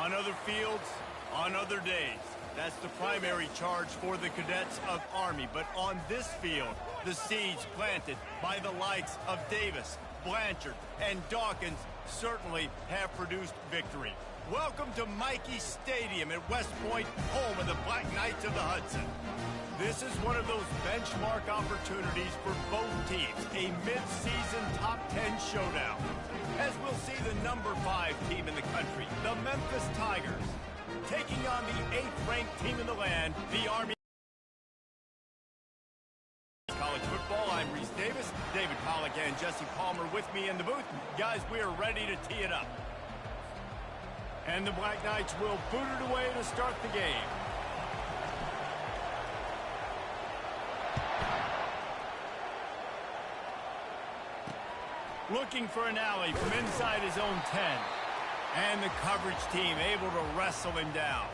On other fields, on other days. That's the primary charge for the cadets of Army. But on this field, the seeds planted by the likes of Davis, Blanchard, and Dawkins certainly have produced victory. Welcome to Michie Stadium at West Point, home of the Black Knights of the Hudson. This is one of those benchmark opportunities for both teams, a mid-season top 10 showdown. As we'll see the number 5 team in the country, the Memphis Tigers, taking on the 8th-ranked team in the land, the Army. College football, I'm Reese Davis, David Pollack and Jesse Palmer with me in the booth. Guys, we are ready to tee it up. And the Black Knights will boot it away to start the game. Looking for an alley from inside his own 10. And the coverage team able to wrestle him down.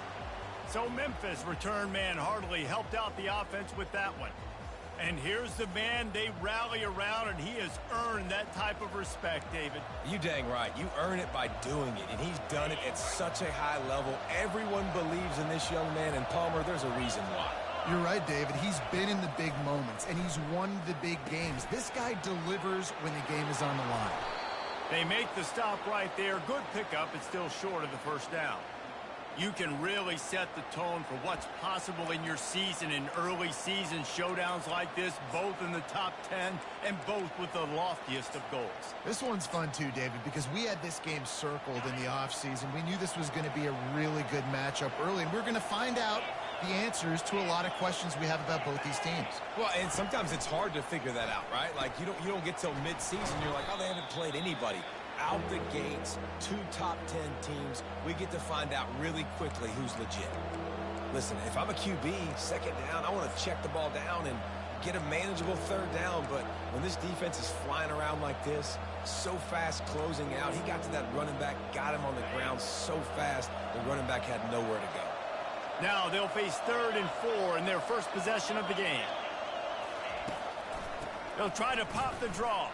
So Memphis return man hardly helped out the offense with that one. And here's the man they rally around, and he has earned that type of respect, David. You dang right. You earn it by doing it, and he's done it at such a high level. Everyone believes in this young man, and Palmer, there's a reason why. You're right, David. He's been in the big moments, and he's won the big games. This guy delivers when the game is on the line. They make the stop right there. Good pickup. It's still short of the first down. You can really set the tone for what's possible in your season in early season showdowns like this, both in the top 10 and both with the loftiest of goals. This one's fun too, David, because we had this game circled in the offseason. We knew this was going to be a really good matchup early, and we're going to find out the answers to a lot of questions we have about both these teams. Well, and sometimes it's hard to figure that out, right? Like, you don't get till mid-season, you're like, oh, they haven't played anybody. Out the gates, 2 top 10 teams, we get to find out really quickly who's legit. Listen, if I'm a QB, second down, I want to check the ball down and get a manageable third down, but when this defense is flying around like this, so fast closing out, he got to that running back, got him on the ground so fast, the running back had nowhere to go. Now they'll face 3rd and 4 in their first possession of the game. They'll try to pop the draw.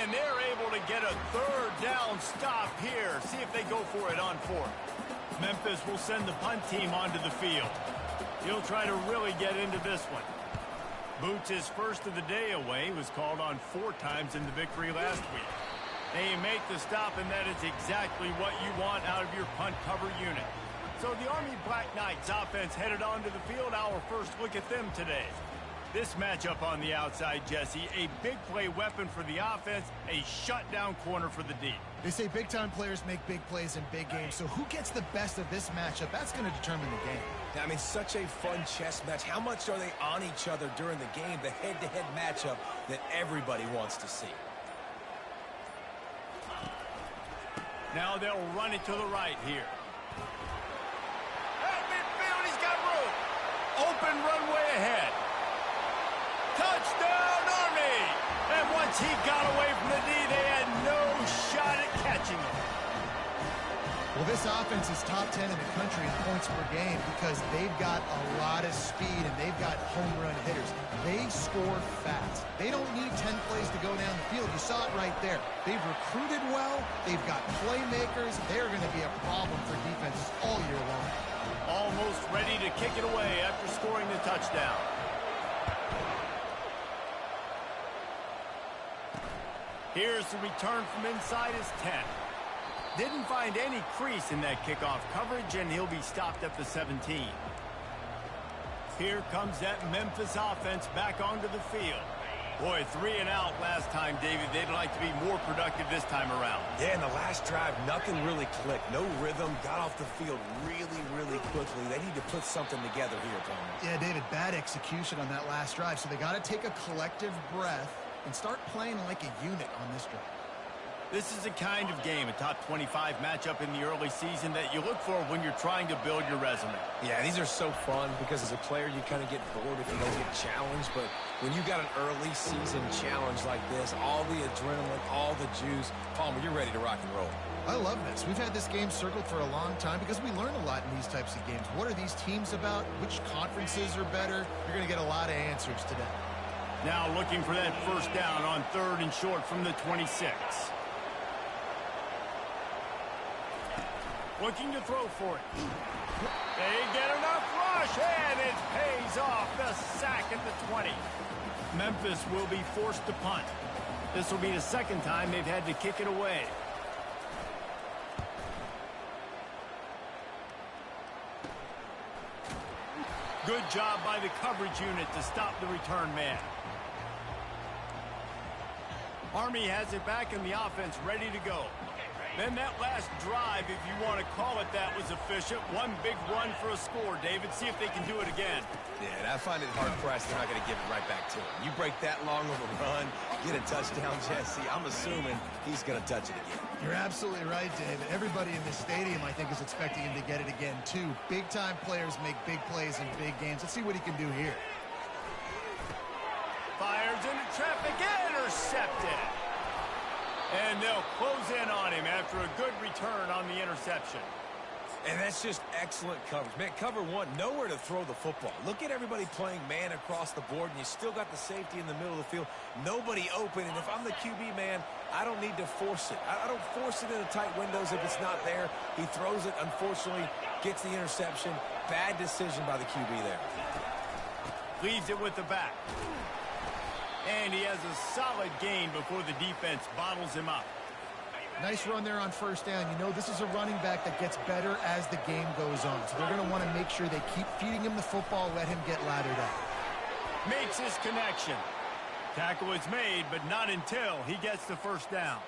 And they're able to get a 3rd down stop here. See if they go for it on 4th. Memphis will send the punt team onto the field. He'll try to really get into this one. Boots his first of the day away. Was called on 4 times in the victory last week. They make the stop, and that is exactly what you want out of your punt cover unit. So the Army Black Knights offense headed onto the field. Our first look at them today. This matchup on the outside, Jesse, a big play weapon for the offense, a shutdown corner for the D. They say big-time players make big plays in big games, so who gets the best of this matchup? That's going to determine the game. I mean, such a fun chess match. How much are they on each other during the game, the head-to-head matchup that everybody wants to see? Now they'll run it to the right here. At midfield, he's got room. Open runway ahead. Touchdown, Army! And once he got away from the D, they had no shot at catching him. Well, this offense is top 10 in the country in points per game because they've got a lot of speed and they've got home run hitters. They score fast. They don't need 10 plays to go down the field. You saw it right there. They've recruited well. They've got playmakers. They're going to be a problem for defenses all year long. Almost ready to kick it away after scoring the touchdown. Here's the return from inside his 10. Didn't find any crease in that kickoff coverage, and he'll be stopped at the 17. Here comes that Memphis offense back onto the field. Boy, 3 and out last time, David. They'd like to be more productive this time around. Yeah, in the last drive, nothing really clicked. No rhythm, got off the field really, really quickly. They need to put something together here, Palmer. Yeah, David, bad execution on that last drive, so they got to take a collective breath and start playing like a unit on this drive. This is the kind of game, a top 25 matchup in the early season, that you look for when you're trying to build your resume. Yeah, these are so fun because as a player, you kind of get bored if you don't get challenged. But when you got an early season challenge like this, all the adrenaline, all the juice, Palmer, you're ready to rock and roll. I love this. We've had this game circled for a long time because we learn a lot in these types of games. What are these teams about? Which conferences are better? You're going to get a lot of answers today. Now looking for that first down on 3rd and short from the 26. Looking to throw for it. They get enough rush, and it pays off. The sack at the 20. Memphis will be forced to punt. This will be the second time they've had to kick it away. Good job by the coverage unit to stop the return man. Army has it back in the offense, ready to go. Then that last drive, if you want to call it that, was efficient. One big run for a score, David. See if they can do it again. Yeah, and I find it hard-pressed they're not going to give it right back to him. You break that long of a run, get a touchdown, Jesse, I'm assuming he's going to touch it again. You're absolutely right, David. Everybody in this stadium, I think, is expecting him to get it again, too. Big-time players make big plays in big games. Let's see what he can do here. Fires into traffic, intercepted. And they'll close in on him after a good return on the interception. And that's just excellent coverage. Man, cover one, nowhere to throw the football. Look at everybody playing man across the board, and you still got the safety in the middle of the field. Nobody open, and if I'm the QB, man, I don't need to force it. I don't force it into tight windows if it's not there. He throws it, unfortunately, gets the interception. Bad decision by the QB there. Leaves it with the back. And he has a solid gain before the defense bottles him up. Nice run there on first down. You know, this is a running back that gets better as the game goes on. So they're going to want to make sure they keep feeding him the football, let him get lathered up. Makes his connection. Tackle is made, but not until he gets the first down.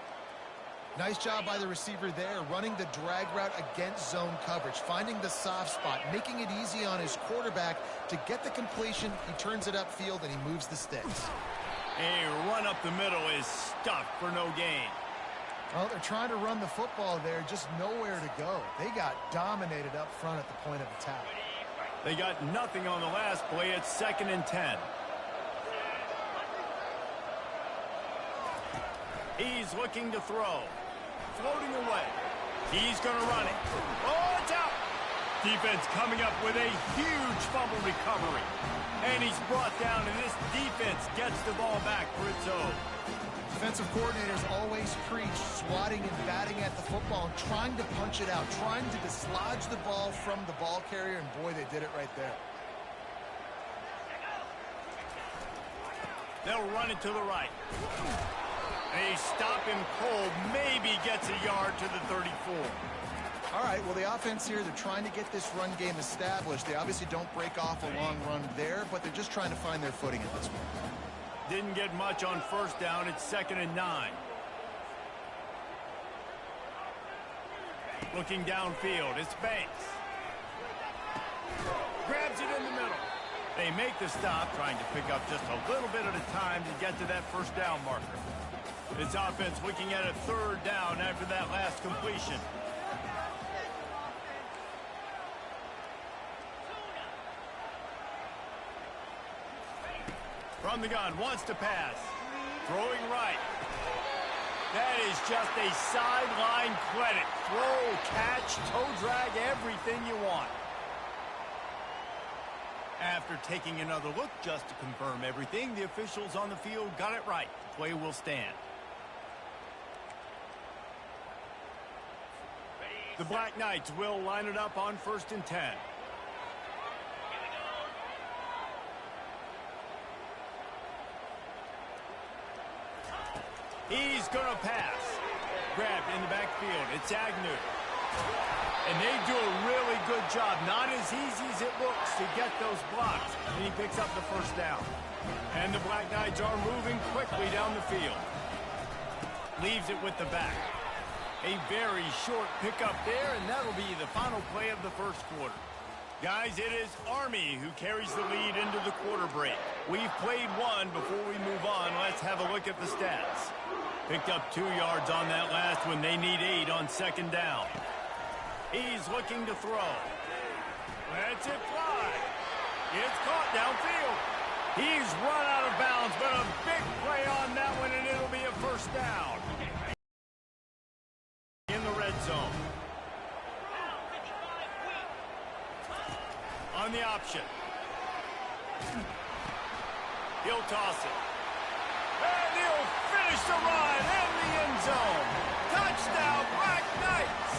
Nice job by the receiver there, running the drag route against zone coverage, finding the soft spot, making it easy on his quarterback to get the completion. He turns it upfield, and he moves the sticks. A run up the middle is stuffed for no gain. Well, they're trying to run the football there, just nowhere to go. They got dominated up front at the point of attack. They got nothing on the last play. It's 2nd and 10. He's looking to throw. Floating away. He's going to run it. Oh, it's out. Defense coming up with a huge fumble recovery. And he's brought down, and this defense gets the ball back for its own. Defensive coordinators always preach swatting and batting at the football and trying to punch it out, trying to dislodge the ball from the ball carrier, and boy, they did it right there. They'll run it to the right. They stop him cold, maybe gets a yard to the 34. All right, well, the offense here, they're trying to get this run game established. They obviously don't break off a long run there, but they're just trying to find their footing at this point. Didn't get much on first down. It's 2nd and 9. Looking downfield, it's Banks. Grabs it in the middle. They make the stop, trying to pick up just a little bit at a time to get to that first down marker. This offense looking at a 3rd down after that last completion. From the gun, wants to pass. Throwing right. That is just a sideline credit. Throw, catch, toe drag, everything you want. After taking another look just to confirm everything, the officials on the field got it right. The play will stand. The Black Knights will line it up on 1st and 10. He's going to pass. Grabbed in the backfield. It's Agnew. And they do a really good job. Not as easy as it looks to get those blocks. And he picks up the first down. And the Black Knights are moving quickly down the field. Leaves it with the back. A very short pickup there, and that'll be the final play of the first quarter. Guys, it is Army who carries the lead into the quarter break. We've played one. Before we move on, let's have a look at the stats. Picked up 2 yards on that last one. They need 8 on 2nd down. He's looking to throw. Lets it fly. It's caught downfield. He's run out of bounds, but a big play on that one, and it'll be a first down. In the red zone. On the option. He'll toss it. And he'll finish the run in the end zone. Touchdown, Black Knights.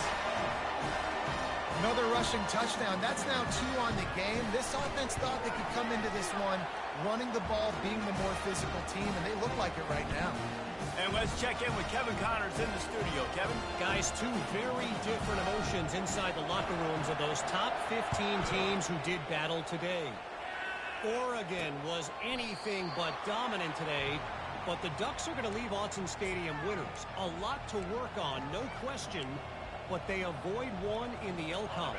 Another rushing touchdown. That's now 2 on the game. This offense thought they could come into this one running the ball, being the more physical team, and they look like it right now. And let's check in with Kevin Connors in the studio. Kevin? Guys, two very different emotions inside the locker rooms of those top 15 teams who did battle today. Oregon was anything but dominant today, but the Ducks are going to leave Autzen Stadium winners. A lot to work on, no question, but they avoid one in the L-Con.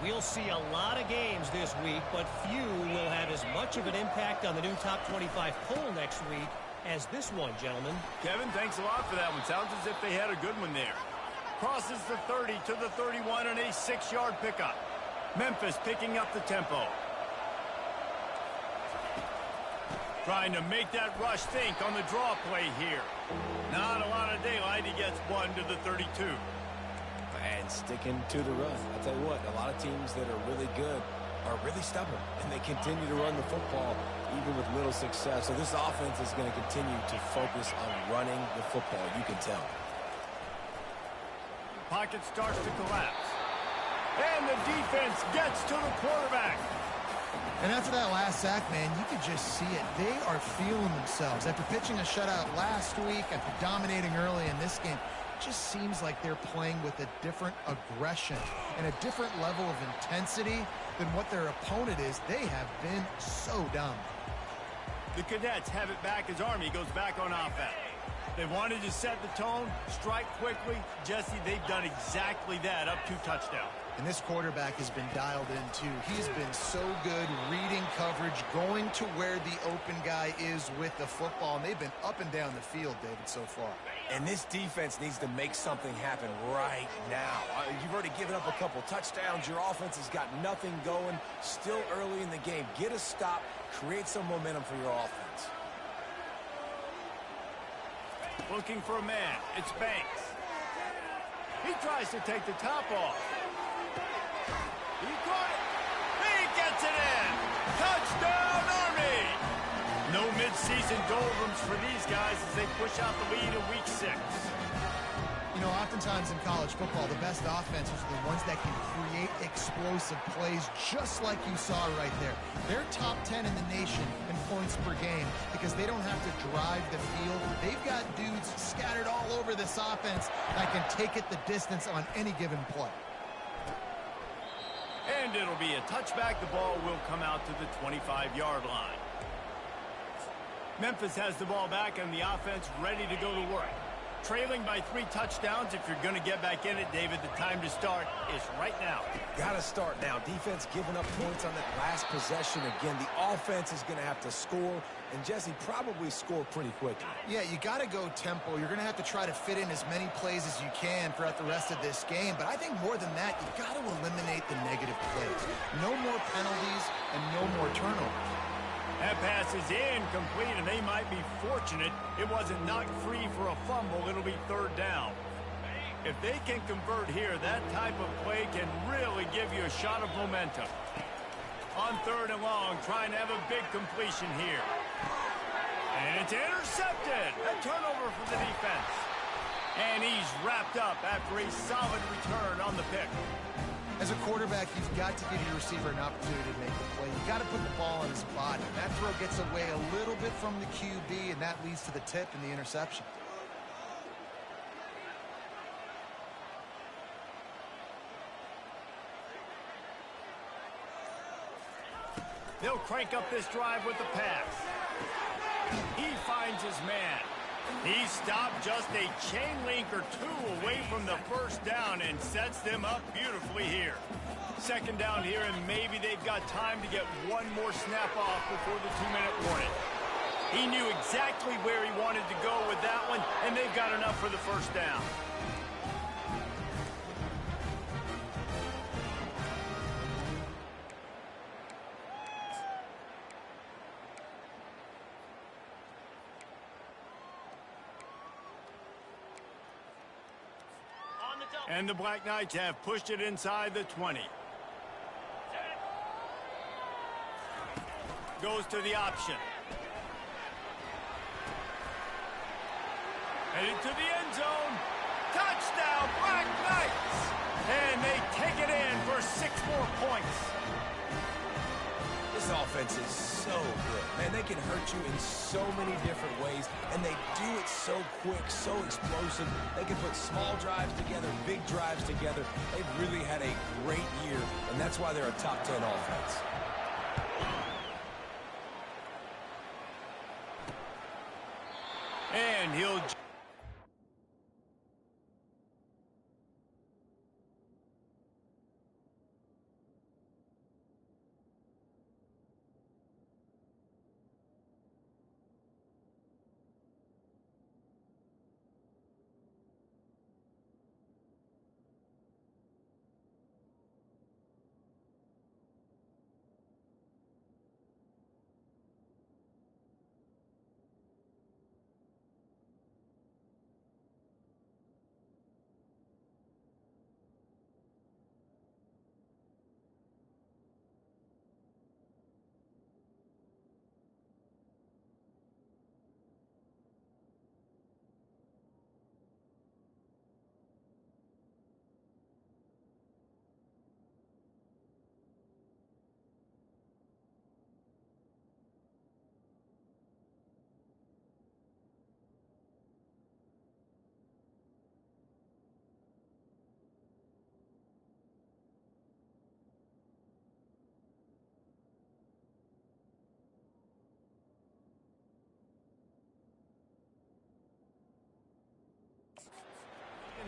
We'll see a lot of games this week, but few will have as much of an impact on the new top 25 poll next week as this one, gentlemen. Kevin, thanks a lot for that one. Sounds as if they had a good one there. Crosses the 30 to the 31 and a 6-yard pickup. Memphis picking up the tempo. Trying to make that rush think on the draw play here. Not a lot of daylight. He gets 1 to the 32. And sticking to the run. I'll tell you what, a lot of teams that are really good are really stubborn, and they continue to run the football even with little success. So this offense is going to continue to focus on running the football. You can tell. Pocket starts to collapse. And the defense gets to the quarterback. And after that last sack, man, you could just see it. They are feeling themselves. After pitching a shutout last week, after dominating early in this game, it just seems like they're playing with a different aggression and a different level of intensity than what their opponent is. They have been so dominant. The Cadets have it back as Army goes back on offense. They wanted to set the tone, strike quickly. Jesse, they've done exactly that, up 2 touchdowns. And this quarterback has been dialed in, too. He's been so good reading coverage, going to where the open guy is with the football. And they've been up and down the field, David, so far. And this defense needs to make something happen right now. You've already given up a couple touchdowns. Your offense has got nothing going. Still early in the game. Get a stop. Create some momentum for your offense. Looking for a man. It's Banks. He tries to take the top off. He caught it. He gets it in. Touchdown, Army. No midseason doldrums for these guys as they push out the lead in week 6. You know, oftentimes in college football, the best offenses are the ones that can create explosive plays just like you saw right there. They're top 10 in the nation in points per game because they don't have to drive the field. They've got dudes scattered all over this offense that can take it the distance on any given play. And it'll be a touchback. The ball will come out to the 25-yard line. Memphis has the ball back and the offense ready to go to work. Trailing by 3 touchdowns. If you're going to get back in it, David, the time to start is right now. Got to start now. Defense giving up points on that last possession. Again, the offense is going to have to score, and Jesse probably score pretty quickly. Yeah, you got to go tempo. You're going to have to try to fit in as many plays as you can throughout the rest of this game. But I think more than that, you got to eliminate the negative plays. No more penalties and no more turnovers. That pass is incomplete, and they might be fortunate it wasn't knocked free for a fumble. It'll be 3rd down. If they can convert here, that type of play can really give you a shot of momentum. On 3rd and long, trying to have a big completion here. And it's intercepted. A turnover for the defense. And he's wrapped up after a solid return on the pick. As a quarterback, you've got to give your receiver an opportunity to make the play. You've got to put the ball on his body. That throw gets away a little bit from the QB, and that leads to the tip and the interception. They'll crank up this drive with the pass. He finds his man. He stopped just a chain link or 2 away from the 1st down and sets them up beautifully here. 2nd down here, and maybe they've got time to get one more snap off before the 2-minute warning. He knew exactly where he wanted to go with that one, and they've got enough for the 1st down. And the Black Knights have pushed it inside the 20. Goes to the option. Headed to the end zone. Touchdown, Black Knights! And they take it in for 6 more points. This offense is so good. Man, they can hurt you in so many different ways, and they do it so quick, so explosive. They can put small drives together, big drives together. They've really had a great year, and that's why they're a top 10 offense. And he'll...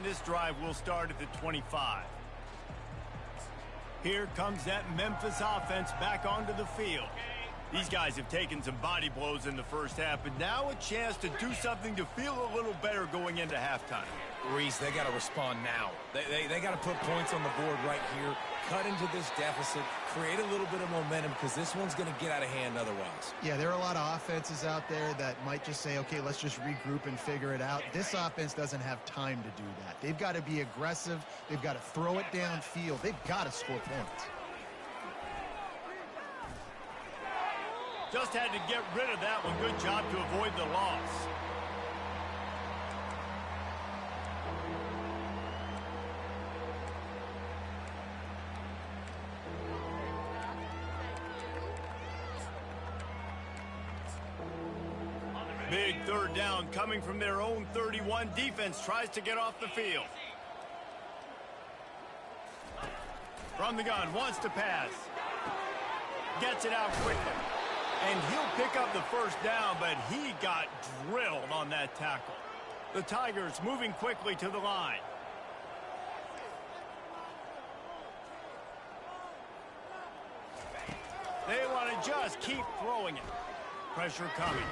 This drive will start at the 25. Here comes that Memphis offense back onto the field. These guys have taken some body blows in the first half, but now a chance to do something to feel a little better going into halftime. Reese, they got to respond now. They got to put points on the board right here, cut into this deficit, create a little bit of momentum, because this one's going to get out of hand otherwise. Yeah, there are a lot of offenses out there that might just say, okay, let's just regroup and figure it out. This offense doesn't have time to do that. They've got to be aggressive. They've got to throw it downfield. They've got to score points. Just had to get rid of that one. Good job to avoid the loss. Big third down coming from their own 31. Defense tries to get off the field. From the gun, wants to pass. Gets it out quickly. And he'll pick up the first down, but he got drilled on that tackle. The Tigers moving quickly to the line. They want to just keep throwing it. Pressure coming.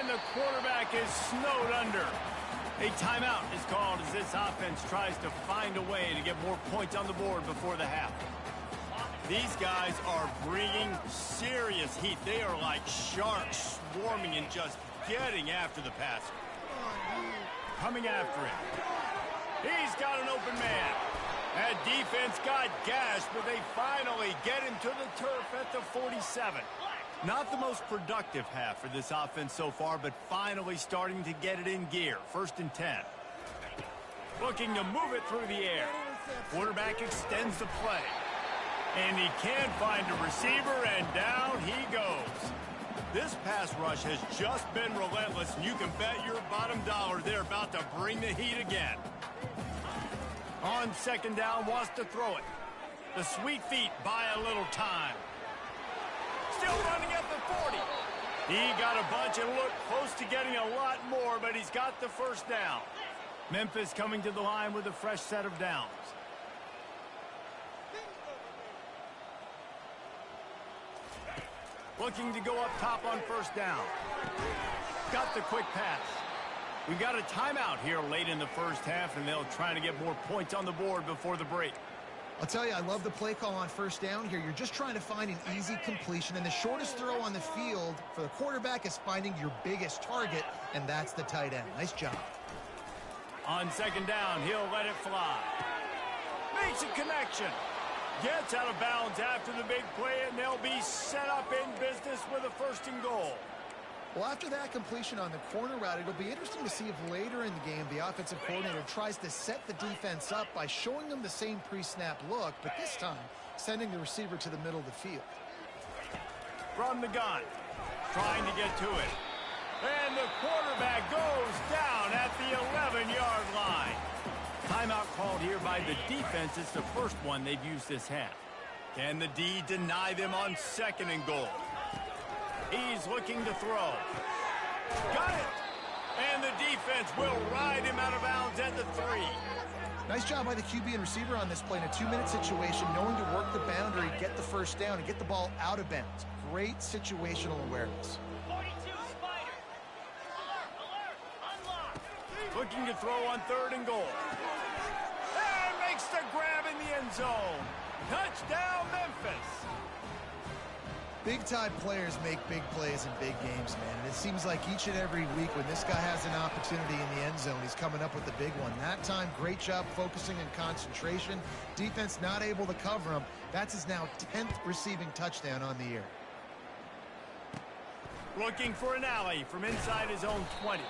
And the quarterback is snowed under. A timeout is called as this offense tries to find a way to get more points on the board before the half. These guys are bringing serious heat. They are like sharks swarming and just getting after the passer. Coming after him. He's got an open man. That defense got gashed, but they finally get him to the turf at the 47. Not the most productive half for this offense so far, but finally starting to get it in gear. 1st and 10. Looking to move it through the air. Quarterback extends the play. And he can't find a receiver, and down he goes. This pass rush has just been relentless, and you can bet your bottom dollar they're about to bring the heat again. On 2nd down, wants to throw it. The sweet feet buy a little time. Still running at the 40. He got a bunch and looked close to getting a lot more, but he's got the first down. Memphis coming to the line with a fresh set of downs. Looking to go up top on 1st down. Got the quick pass. We've got a timeout here late in the first half, and they'll try to get more points on the board before the break. I'll tell you, I love the play call on 1st down here. You're just trying to find an easy completion, and the shortest throw on the field for the quarterback is finding your biggest target, and that's the tight end. Nice job. On 2nd down, he'll let it fly. Makes a connection. Gets out of bounds after the big play, and they'll be set up in business with a 1st and goal. Well, after that completion on the corner route, it'll be interesting to see if later in the game the offensive coordinator tries to set the defense up by showing them the same pre-snap look, but this time sending the receiver to the middle of the field. From the gun, trying to get to it. And the quarterback goes down at the 11-yard line. Timeout called here by the defense. It's the first one they've used this half. Can the D deny them on 2nd and goal? He's looking to throw. Got it! And the defense will ride him out of bounds at the 3. Nice job by the QB and receiver on this play in a 2-minute situation, knowing to work the boundary, get the first down, and get the ball out of bounds. Great situational awareness. 42 Spider. Alert, unlock. Looking to throw on 3rd and goal. And makes the grab in the end zone. Touchdown, Memphis. Big-time players make big plays in big games, man. And it seems like each and every week when this guy has an opportunity in the end zone, he's coming up with the big one. That time, great job focusing and concentration. Defense not able to cover him. That's his now 10th receiving touchdown on the year. Looking for an alley from inside his own 20.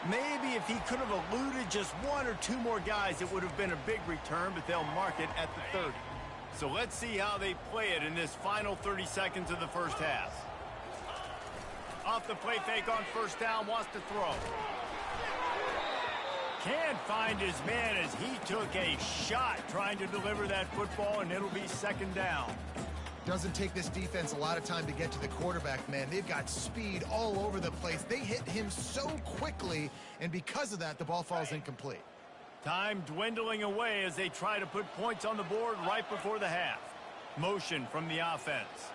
Maybe if he could have eluded just 1 or 2 more guys, it would have been a big return, but they'll mark it at the 30. So let's see how they play it in this final 30 seconds of the first half. Off the play fake on 1st down, wants to throw. Can't find his man as he took a shot trying to deliver that football, and it'll be 2nd down. Doesn't take this defense a lot of time to get to the quarterback, man. They've got speed all over the place. They hit him so quickly, and because of that, the ball falls incomplete. Time dwindling away as they try to put points on the board right before the half. Motion from the offense.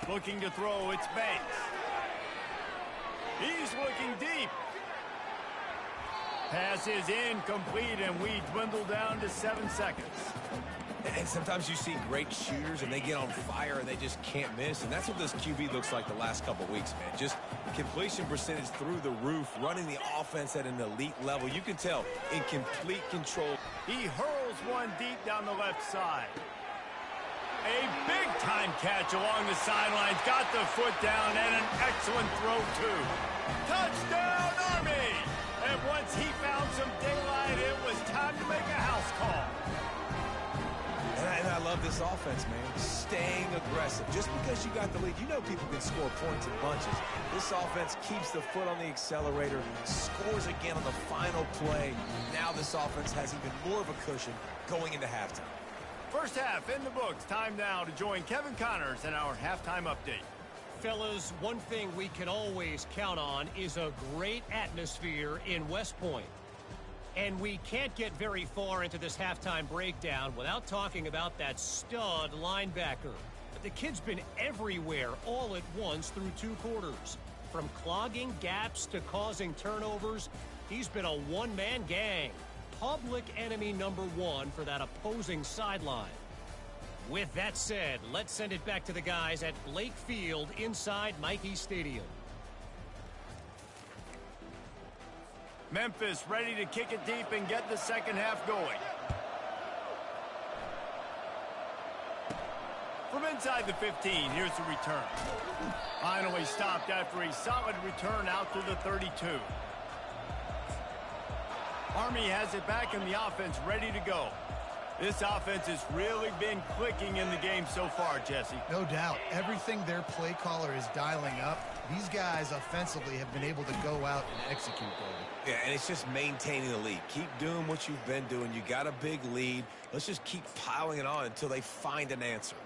Looking to throw, it's Banks. He's looking deep. Pass is incomplete, and we dwindle down to 7 seconds. And sometimes you see great shooters and they get on fire and they just can't miss. And that's what this QB looks like the last couple weeks, man. Just completion percentage through the roof, running the offense at an elite level. You can tell in complete control. He hurls one deep down the left side. A big-time catch along the sidelines. Got the foot down and an excellent throw, too. Touchdown, Army! And once he found some daylight, it was time to make a house call. And I love this offense, man. Staying aggressive. Just because you got the lead, you know people can score points in bunches. This offense keeps the foot on the accelerator, scores again on the final play. Now this offense has even more of a cushion going into halftime. First half in the books. Time now to join Kevin Connors in our halftime update. Fellas, one thing we can always count on is a great atmosphere in West Point. And we can't get very far into this halftime breakdown without talking about that stud linebacker. The kid's been everywhere all at once through 2 quarters. From clogging gaps to causing turnovers, he's been a one-man gang. Public enemy number 1 for that opposing sideline. With that said, let's send it back to the guys at Blake Field inside Michie Stadium. Memphis ready to kick it deep and get the second half going. From inside the 15, here's the return. Finally stopped after a solid return out to the 32. Army has it back in the offense ready to go. This offense has really been clicking in the game so far, Jesse. No doubt. Everything their play caller is dialing up, these guys offensively have been able to go out and execute, Goldie. Yeah, and it's just maintaining the lead. Keep doing what you've been doing. You got a big lead. Let's just keep piling it on until they find an answer.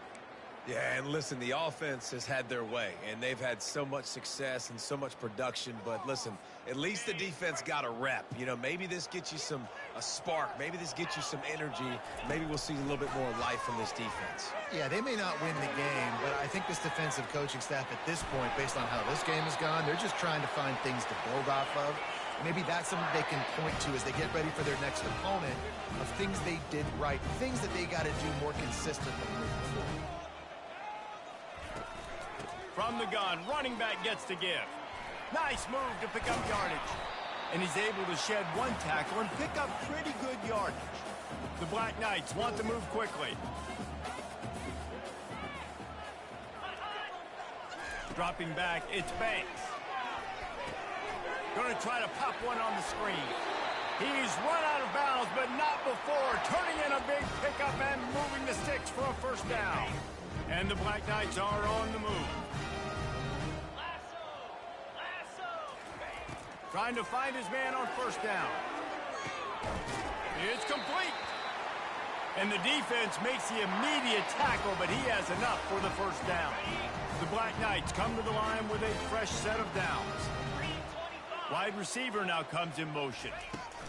Yeah, and listen, the offense has had their way, and they've had so much success and so much production. But listen, at least the defense got a rep. You know, maybe this gets you a spark. Maybe this gets you some energy. Maybe we'll see a little bit more life from this defense. Yeah, they may not win the game, but I think this defensive coaching staff at this point, based on how this game has gone, they're just trying to find things to build off of. Maybe that's something they can point to as they get ready for their next opponent of things they did right, things that they got to do more consistently moving forward. From the gun, running back gets to give. Nice move to pick up yardage. And he's able to shed 1 tackle and pick up pretty good yardage. The Black Knights want to move quickly. Dropping back, it's Banks. going to try to pop one on the screen. He's run out of bounds, but not before turning in a big pickup and moving the sticks for a first down. And the Black Knights are on the move. Trying to find his man on first down. It's complete. And the defense makes the immediate tackle, but he has enough for the first down. The Black Knights come to the line with a fresh set of downs. Wide receiver now comes in motion.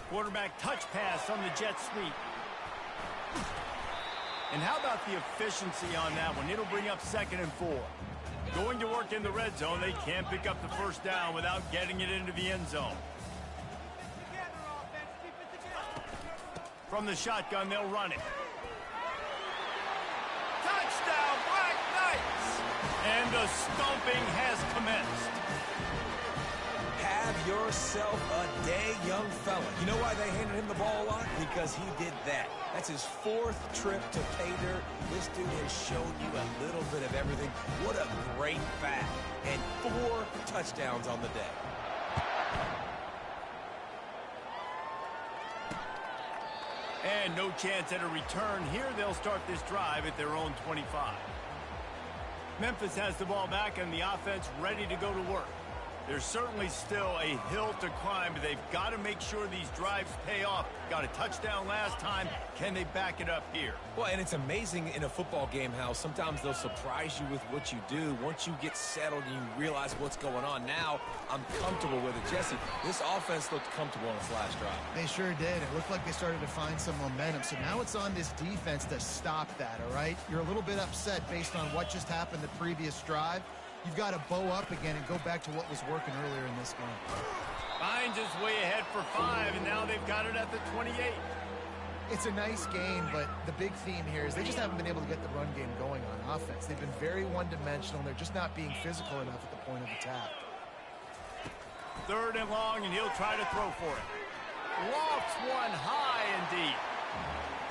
Quarterback touch pass on the jet sweep. And how about the efficiency on that one? It'll bring up 2nd and 4. Going to work in the red zone, they can't pick up the first down without getting it into the end zone. From the shotgun, they'll run it. Touchdown, Black Knights! And the stomping has commenced. Have yourself a day, young fella. You know why they handed him the ball a lot? Because he did that. That's his 4th trip to pay dirt. This dude has shown you a little bit of everything. What a great back. And 4 touchdowns on the day. And no chance at a return. Here they'll start this drive at their own 25. Memphis has the ball back and the offense ready to go to work. There's certainly still a hill to climb, but they've got to make sure these drives pay off. Got a touchdown last time. Can they back it up here? Well, and it's amazing in a football game how sometimes they'll surprise you with what you do. Once you get settled and you realize what's going on, now I'm comfortable with it. Jesse, this offense looked comfortable on its last drive. They sure did. It looked like they started to find some momentum. So now it's on this defense to stop that, all right? You're a little bit upset based on what just happened the previous drive. You've got to bow up again and go back to what was working earlier in this game. Finds his way ahead for 5, and now they've got it at the 28. It's a nice game, but the big theme here is they just haven't been able to get the run game going on offense. They've been very one-dimensional, and they're just not being physical enough at the point of attack. 3rd and long, and he'll try to throw for it. Lofts one high and deep.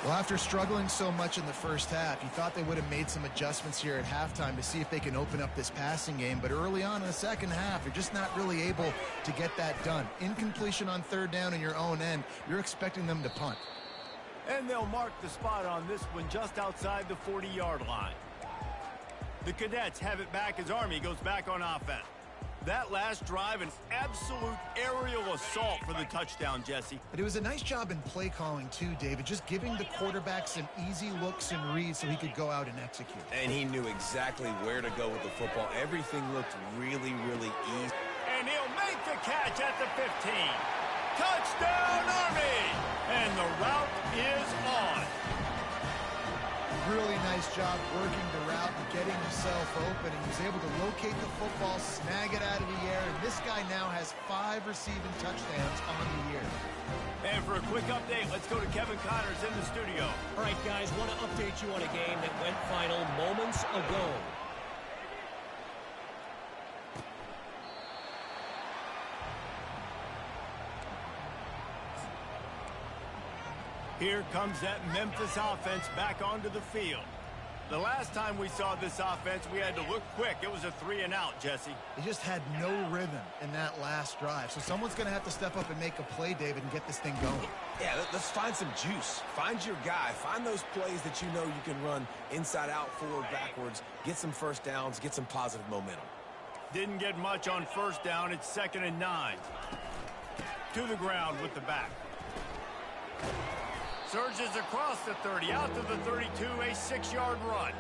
Well, after struggling so much in the first half, you thought they would have made some adjustments here at halftime to see if they can open up this passing game. But early on in the second half, they're just not really able to get that done. Incompletion on 3rd down in your own end, you're expecting them to punt. And they'll mark the spot on this one just outside the 40-yard line. The Cadets have it back as Army goes back on offense. That last drive, an absolute aerial assault for the touchdown, Jesse. But it was a nice job in play calling, too, David, just giving the quarterback some easy looks and reads so he could go out and execute. And he knew exactly where to go with the football. Everything looked really, really easy. And he'll make the catch at the 15. Touchdown, Army! And the route is on. Really nice job working the route and getting himself open. He was able to locate the football, snag it out of the air, and this guy now has 5 receiving touchdowns on the year. And for a quick update, let's go to Kevin Connors in the studio. All right, guys, want to update you on a game that went final moments ago. Here comes that Memphis offense back onto the field. The last time we saw this offense, we had to look quick. It was a 3-and-out, Jesse. They just had no rhythm in that last drive. So someone's going to have to step up and make a play, David, and get this thing going. Yeah, let's find some juice. Find your guy. Find those plays that you know you can run inside out, forward, backwards. Get some first downs. Get some positive momentum. Didn't get much on first down. It's 2nd and 9. To the ground with the back. Surges across the 30, out to the 32, a 6-yard run.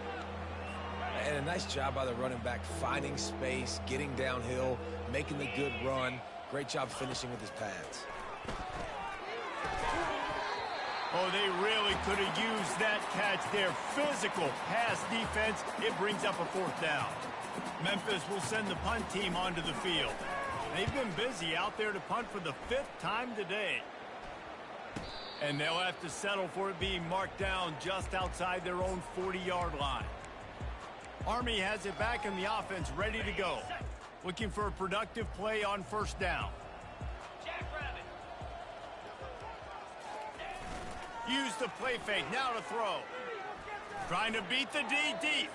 And a nice job by the running back, finding space, getting downhill, making the good run. Great job finishing with his pads. Oh, they really could have used that catch there. Physical pass defense. It brings up a 4th down. Memphis will send the punt team onto the field. They've been busy out there to punt for the 5th time today. And they'll have to settle for it being marked down just outside their own 40-yard line. Army has it back in the offense, ready to go. Looking for a productive play on first down. Use the play fake, now to throw. Trying to beat the D deep.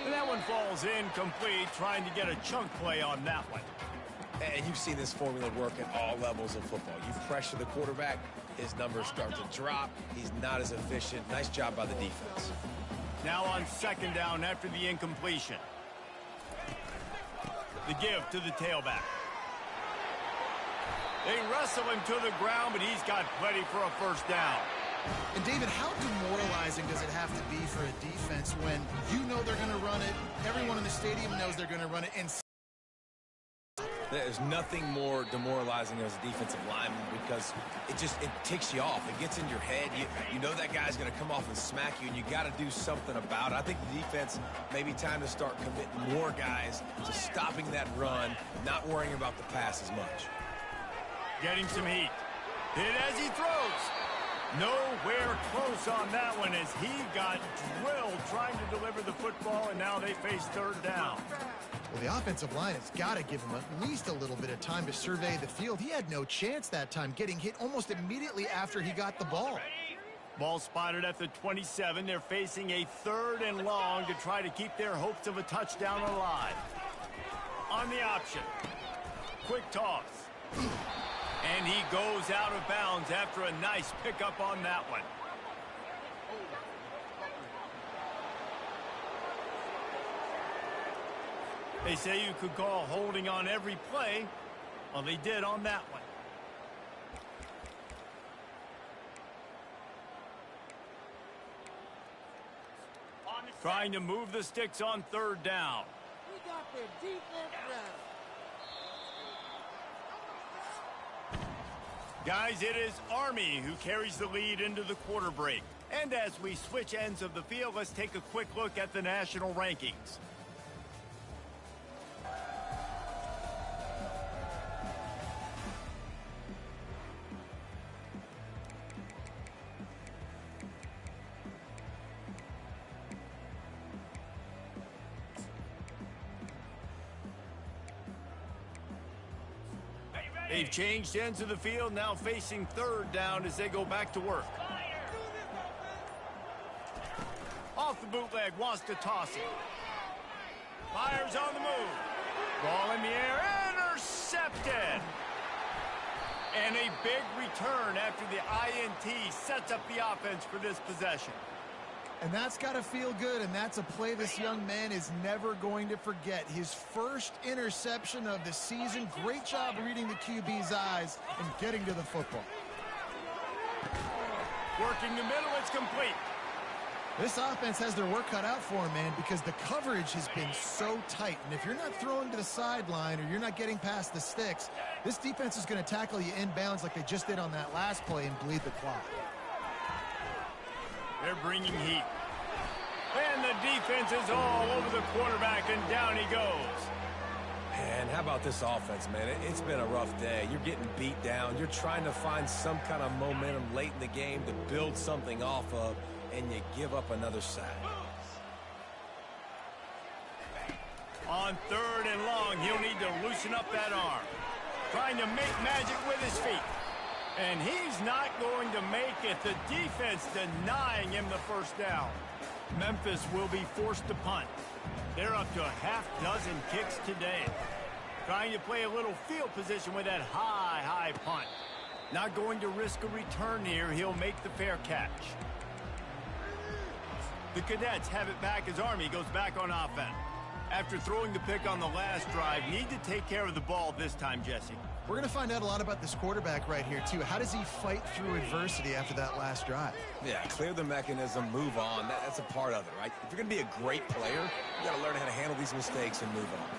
And that one falls incomplete, trying to get a chunk play on that one. And you've seen this formula work at all levels of football. You pressure the quarterback, his numbers start to drop. He's not as efficient. Nice job by the defense. Now on second down after the incompletion. The give to the tailback. They wrestle him to the ground, but he's got plenty for a first down. And David, how demoralizing does it have to be for a defense when you know they're going to run it, everyone in the stadium knows they're going to run it, and there's nothing more demoralizing as a defensive lineman because it ticks you off. It gets in your head. You know that guy's going to come off and smack you, and you got to do something about it. I think the defense may be time to start committing more guys to stopping that run, not worrying about the pass as much. Getting some heat. Hit as he throws. Nowhere close on that one as he got drilled trying to deliver the football, and now they face third down. Well, the offensive line has got to give him at least a little bit of time to survey the field. He had no chance that time, getting hit almost immediately after he got the ball. Ball spotted at the 27. They're facing a third and long to try to keep their hopes of a touchdown alive. On the option. Quick toss. And he goes out of bounds after a nice pickup on that one. They say you could call holding on every play. Well, they did on that one. Trying to move the sticks on third down. We got their defense ready. Guys, it is Army who carries the lead into the quarter break. And as we switch ends of the field, let's take a quick look at the national rankings. They've changed ends of the field, now facing third down as they go back to work. Off the bootleg, wants to toss it. Fires on the move. Ball in the air, intercepted. And a big return after the INT sets up the offense for this possession. And that's got to feel good, and that's a play this young man is never going to forget. His first interception of the season. Great job reading the QB's eyes and getting to the football. Working the middle, it's complete. This offense has their work cut out for him, man, because the coverage has been so tight. And if you're not throwing to the sideline or you're not getting past the sticks, this defense is going to tackle you inbounds like they just did on that last play and bleed the clock. They're bringing heat. And the defense is all over the quarterback, and down he goes. And how about this offense, man? It's been a rough day. You're getting beat down. You're trying to find some kind of momentum late in the game to build something off of, and you give up another sack. On third and long, he'll need to loosen up that arm. Trying to make magic with his feet. And he's not going to make it. The defense denying him the first down. Memphis will be forced to punt. They're up to a half dozen kicks today. Trying to play a little field position with that high punt. Not going to risk a return here. He'll make the fair catch. The Cadets have it back as Army goes back on offense. After throwing the pick on the last drive, need to take care of the ball this time, Jesse. We're going to find out a lot about this quarterback right here, too. How does he fight through adversity after that last drive? Yeah, clear the mechanism, move on. That's a part of it, right? If you're going to be a great player, you got to learn how to handle these mistakes and move on.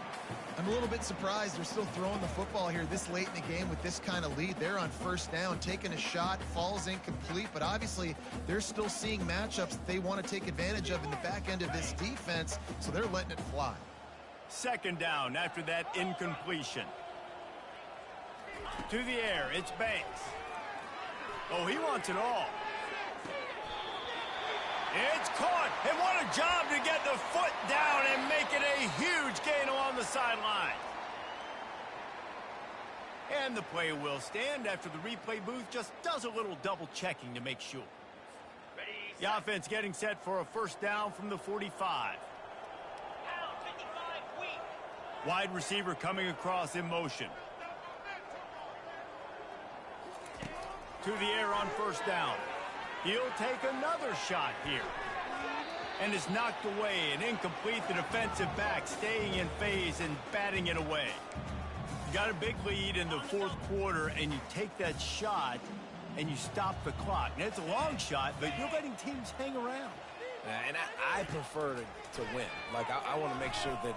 I'm a little bit surprised they're still throwing the football here this late in the game with this kind of lead. They're on first down, taking a shot, falls incomplete, but obviously they're still seeing matchups that they want to take advantage of in the back end of this defense, so they're letting it fly. Second down after that incompletion. To the air, it's Banks. Oh, he wants it all. It's caught, and what a job to get the foot down and make it a huge gain along the sideline. And the play will stand after the replay booth just does a little double checking to make sure. The offense getting set for a first down from the 45. Wide receiver coming across in motion. to the air on first down. He'll take another shot here. And is knocked away and incomplete. The defensive back staying in phase and batting it away. You got a big lead in the fourth quarter, and you take that shot, and you stop the clock. Now, it's a long shot, but you're letting teams hang around. And I prefer to win. Like, I want to make sure that,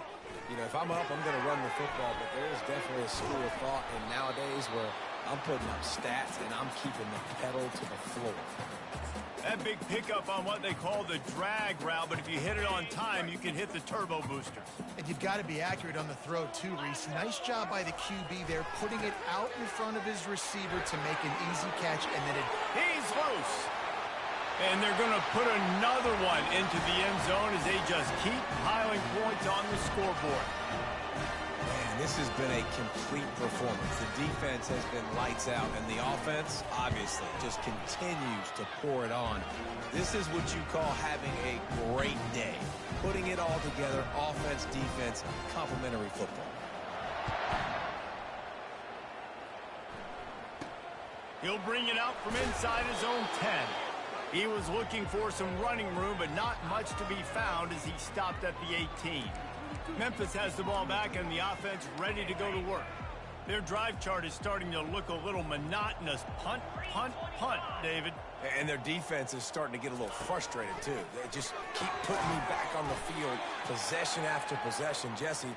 you know, if I'm up, I'm going to run the football. But there is definitely a school of thought in nowadays where I'm putting up stats and I'm keeping the pedal to the floor. That big pickup on what they call the drag route, but if you hit it on time, you can hit the turbo boosters. And you've got to be accurate on the throw, too, Reese. Nice job by the QB there, putting it out in front of his receiver to make an easy catch, and then He's loose. And they're going to put another one into the end zone as they just keep piling points on the scoreboard. Man, this has been a complete performance. The defense has been lights out, and the offense, obviously, just continues to pour it on. This is what you call having a great day. Putting it all together, offense, defense, complementary football. He'll bring it out from inside his own 10. He was looking for some running room, but not much to be found as he stopped at the 18. Memphis has the ball back and the offense ready to go to work. Their drive chart is starting to look a little monotonous. Punt, punt, punt, David. And their defense is starting to get a little frustrated, too. They just keep putting me back on the field, possession after possession. Jesse,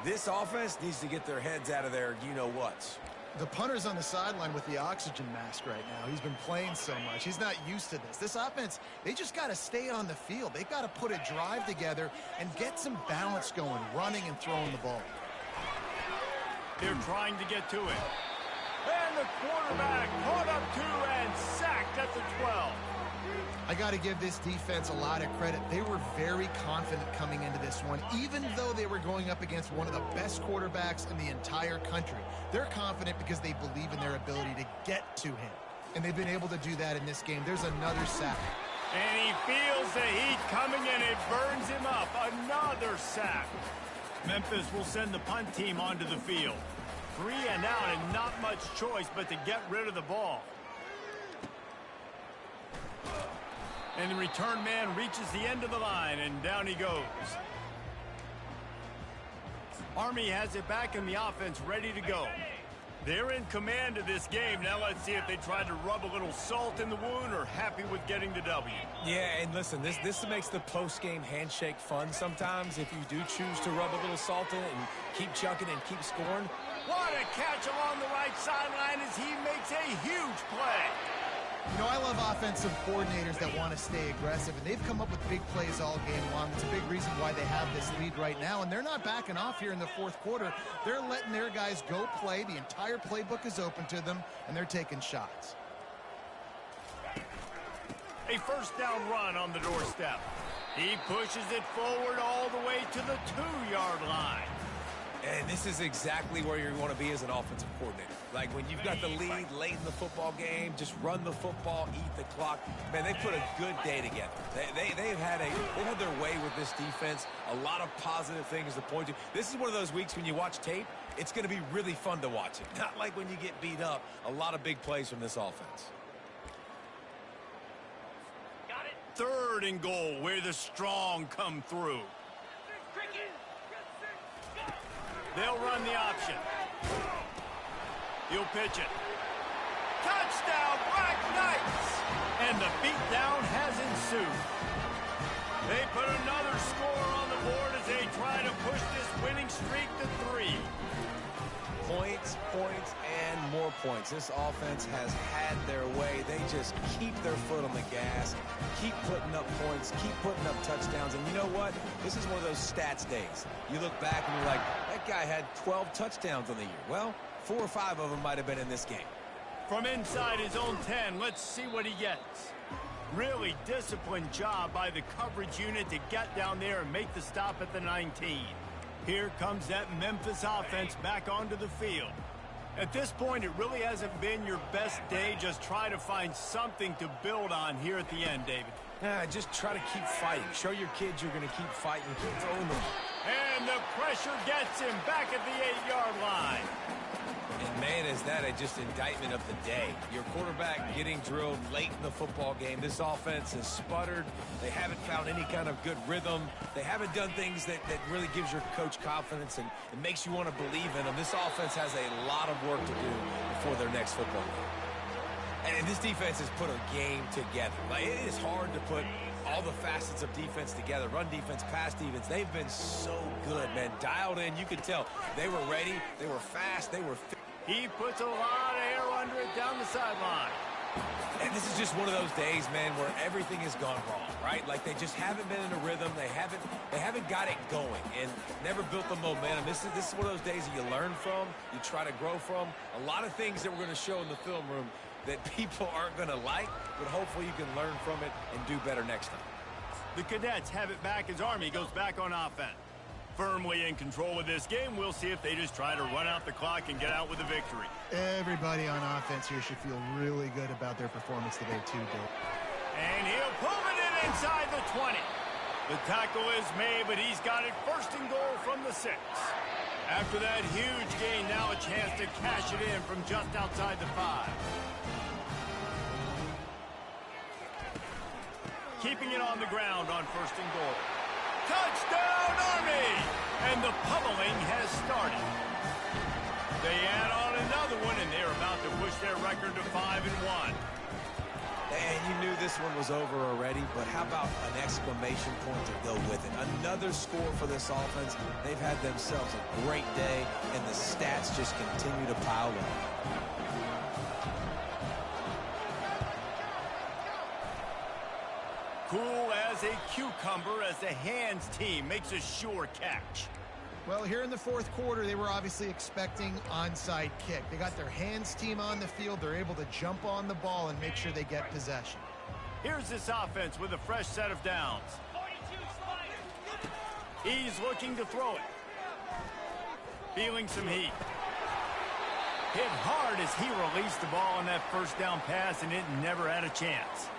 this offense needs to get their heads out of their you-know-whats. the punter's on the sideline with the oxygen mask right now. He's been playing so much. He's not used to this. This offense, they just got to stay on the field. They've got to put a drive together and get some balance going, running and throwing the ball. They're trying to get to it. And the quarterback caught up to and sacked at the 12. I got to give this defense a lot of credit. They were very confident coming into this one, even though they were going up against one of the best quarterbacks in the entire country. They're confident because they believe in their ability to get to him. And they've been able to do that in this game. There's another sack. And he feels the heat coming and it burns him up. Another sack. Memphis will send the punt team onto the field. 3 and out and not much choice but to get rid of the ball. And the return man reaches the end of the line, and down he goes. Army has it back in the offense ready to go. They're in command of this game. Now let's see if they try to rub a little salt in the wound or happy with getting the W. Yeah, and listen, this makes the post-game handshake fun sometimes if you do choose to rub a little salt in it and keep chucking and keep scoring. What a catch along the right sideline as he makes a huge play. You know, I love offensive coordinators that want to stay aggressive, and they've come up with big plays all game long. It's a big reason why they have this lead right now, and they're not backing off here in the fourth quarter. They're letting their guys go play. The entire playbook is open to them, and they're taking shots. A first down run on the doorstep. He pushes it forward all the way to the 2-yard line. And this is exactly where you want to be as an offensive coordinator. Like when you've got the lead late in the football game, just run the football, eat the clock. Man, they put a good day together. They've had their way with this defense. A lot of positive things to point to. This is one of those weeks when you watch tape, it's going to be really fun to watch it. Not like when you get beat up. A lot of big plays from this offense. Got it. 3rd and goal where the strong come through. They'll run the option. He'll pitch it. Touchdown, Black Knights! And the beatdown has ensued. They put another score on the board as they try to push this winning streak to 3. Points, and more points. This offense has had their way. They just keep their foot on the gas, keep putting up points, keep putting up touchdowns. And you know what? This is one of those stats days. You look back and you're like, that guy had 12 touchdowns on the year. Well, 4 or 5 of them might have been in this game. From inside his own 10, let's see what he gets. Really disciplined job by the coverage unit to get down there and make the stop at the 19. Here comes that Memphis offense back onto the field. At this point, it really hasn't been your best day. Just try to find something to build on here at the end, David. Just try to keep fighting. Show your kids you're going to keep fighting. Keep throwing them. And the pressure gets him back at the 8-yard line. And, man, is that just indictment of the day. Your quarterback getting drilled late in the football game. This offense has sputtered. They haven't found any kind of good rhythm. They haven't done things that really gives your coach confidence and it makes you want to believe in them. This offense has a lot of work to do before their next football game. And this defense has put a game together. Like, it is hard to put all the facets of defense together. Run defense, pass defense. They've been so good, man. Dialed in. You could tell. They were ready. They were fast. They were fit. He puts a lot of air under it down the sideline. And this is just one of those days, man, where everything has gone wrong, right? Like they just haven't been in a rhythm. They haven't got it going and never built the momentum. This is one of those days that you learn from, you try to grow from. A lot of things that we're going to show in the film room that people aren't going to like, but hopefully you can learn from it and do better next time. The Cadets have it back as Army goes back on offense. Firmly in control of this game, we'll see if they just try to run out the clock and get out with a victory. Everybody on offense here should feel really good about their performance today, too, Bill. And he'll pull it in inside the 20. The tackle is made, but he's got it first and goal from the 6. After that huge gain, now a chance to cash it in from just outside the 5. Keeping it on the ground on first and goal. Touchdown, Army! And the pummeling has started. They add on another one, and they're about to push their record to 5-1. And you knew this one was over already, but how about an exclamation point to go with it? Another score for this offense. They've had themselves a great day, and the stats just continue to pile up. Cool as a cucumber as the hands team makes a sure catch. Well, here in the fourth quarter, they were obviously expecting onside kick. They got their hands team on the field. They're able to jump on the ball and make sure they get possession. Here's this offense with a fresh set of downs. He's looking to throw it. Feeling some heat. Hit hard as he released the ball on that first down pass, and it never had a chance.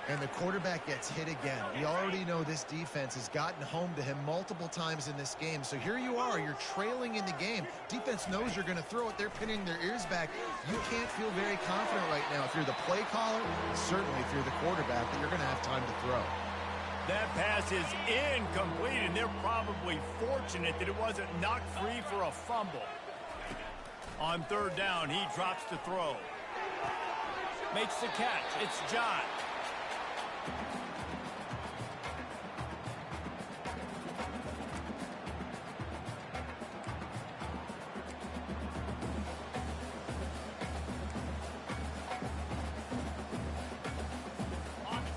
And the quarterback gets hit again. We already know this defense has gotten home to him multiple times in this game. So here you are, you're trailing in the game. Defense knows you're going to throw it. They're pinning their ears back. You can't feel very confident right now if you're the play caller, certainly if you're the quarterback, that you're going to have time to throw. That pass is incomplete, and they're probably fortunate that it wasn't knocked free for a fumble. On third down, he drops to throw. Makes the catch. It's John.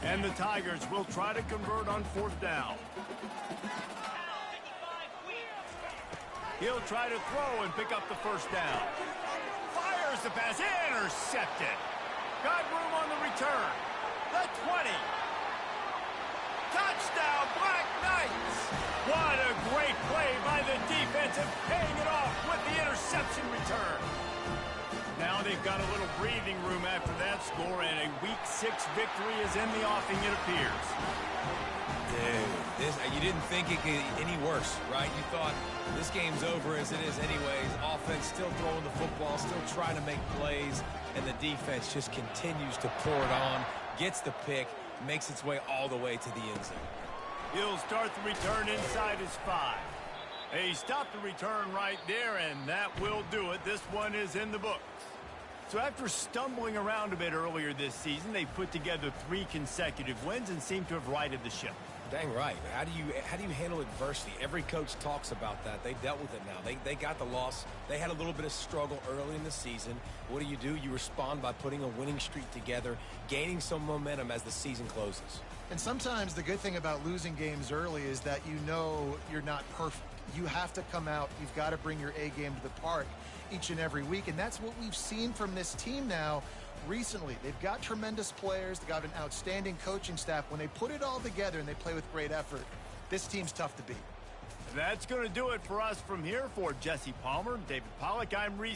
And the Tigers will try to convert on fourth down. He'll try to throw and pick up the first down. Fires the pass. Intercepted. Got room on the return. The 20. Touchdown, Black Knights. What a great play by the defense and paying it off with the interception return. Now they've got a little breathing room after that score, and a Week 6 victory is in the offing, it appears. Dude, you didn't think it could get any worse, right? You thought this game's over as it is anyways. Offense still throwing the football, still trying to make plays, and the defense just continues to pour it on, gets the pick, makes its way all the way to the end zone. He'll start the return inside his 5. He stopped the return right there, and that will do it. This one is in the books. So after stumbling around a bit earlier this season, they put together 3 consecutive wins and seem to have righted the ship. Dang right. How do you handle adversity? Every coach talks about that. They dealt with it now. They got the loss. They had a little bit of struggle early in the season. What do? You respond by putting a winning streak together, gaining some momentum as the season closes. And sometimes the good thing about losing games early is that you know you're not perfect. You have to come out. You've got to bring your A game to the park each and every week. And that's what we've seen from this team now recently. They've got tremendous players. They've got an outstanding coaching staff. When they put it all together and they play with great effort, this team's tough to beat. That's going to do it for us from here. For Jesse Palmer, David Pollack, I'm Reese.